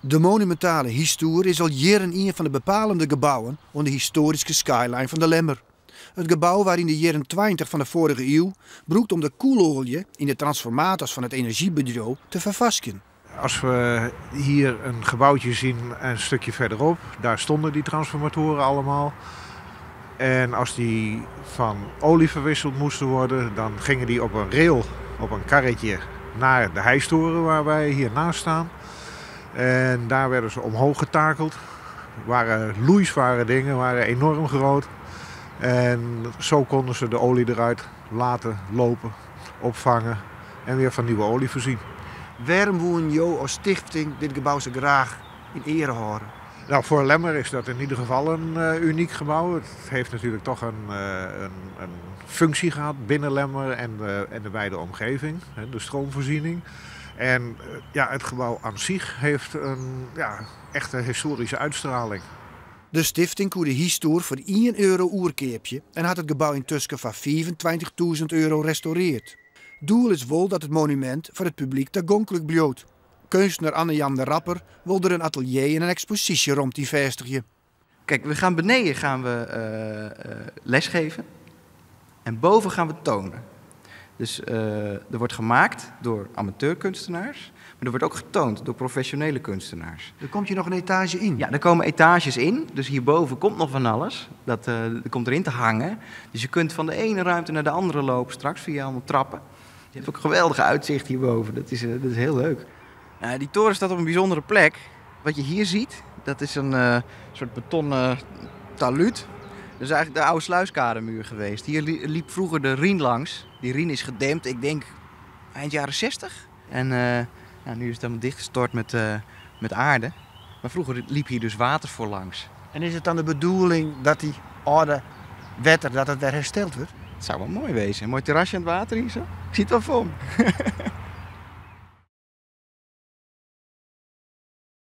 De monumentale Histoer is al jaren een van de bepalende gebouwen onder de historische skyline van de Lemmer. Het gebouw waar in de jaren 20 van de vorige eeuw broekt om de koelolie in de transformators van het energiebedrijf te vervasken. Als we hier een gebouwtje zien een stukje verderop, daar stonden die transformatoren allemaal. En als die van olie verwisseld moesten worden, dan gingen die op een rail, op een karretje naar de hijstoren waar wij hiernaast staan. En daar werden ze omhoog getakeld. Waren loeizware dingen, waren enorm groot. En zo konden ze de olie eruit laten lopen, opvangen en weer van nieuwe olie voorzien. Waarom woon jou als stichting dit gebouw zo graag in ere houden? Nou, voor Lemmer is dat in ieder geval een uniek gebouw. Het heeft natuurlijk toch een functie gehad binnen Lemmer en de wijde omgeving, de stroomvoorziening. En het gebouw aan zich heeft een echte historische uitstraling. De stichting koerde de Histoer voor €1 oerkeepje en had het gebouw intussen voor €25.000 restaureerd. Doel is wel dat het monument voor het publiek toegankelijk blijft. Kunstenaar Anne-Jan de Rapper wil er een atelier en een expositie rond die vestigen. Kijk, we gaan beneden lesgeven en boven gaan we tonen. Dus er wordt gemaakt door amateurkunstenaars, maar er wordt ook getoond door professionele kunstenaars. Er komt hier nog een etage in? Ja, er komen etages in, dus hierboven komt nog van alles. Dat komt erin te hangen. Dus je kunt van de ene ruimte naar de andere lopen straks via allemaal trappen. Je hebt ook een geweldige uitzicht hierboven, dat is heel leuk. Die toren staat op een bijzondere plek. Wat je hier ziet, dat is een soort betonnen taluut. Dat is eigenlijk de oude sluiskademuur geweest. Hier liep vroeger de Rijn langs. Die Rijn is gedempt, ik denk eind jaren 60. En nu is het helemaal dichtgestort met aarde. Maar vroeger liep hier dus water voor langs. En is het dan de bedoeling dat die oude wetter dat het weer hersteld wordt? Het zou wel mooi wezen. Een mooi terrasje aan het water hier zo. Ik zie het wel voor me.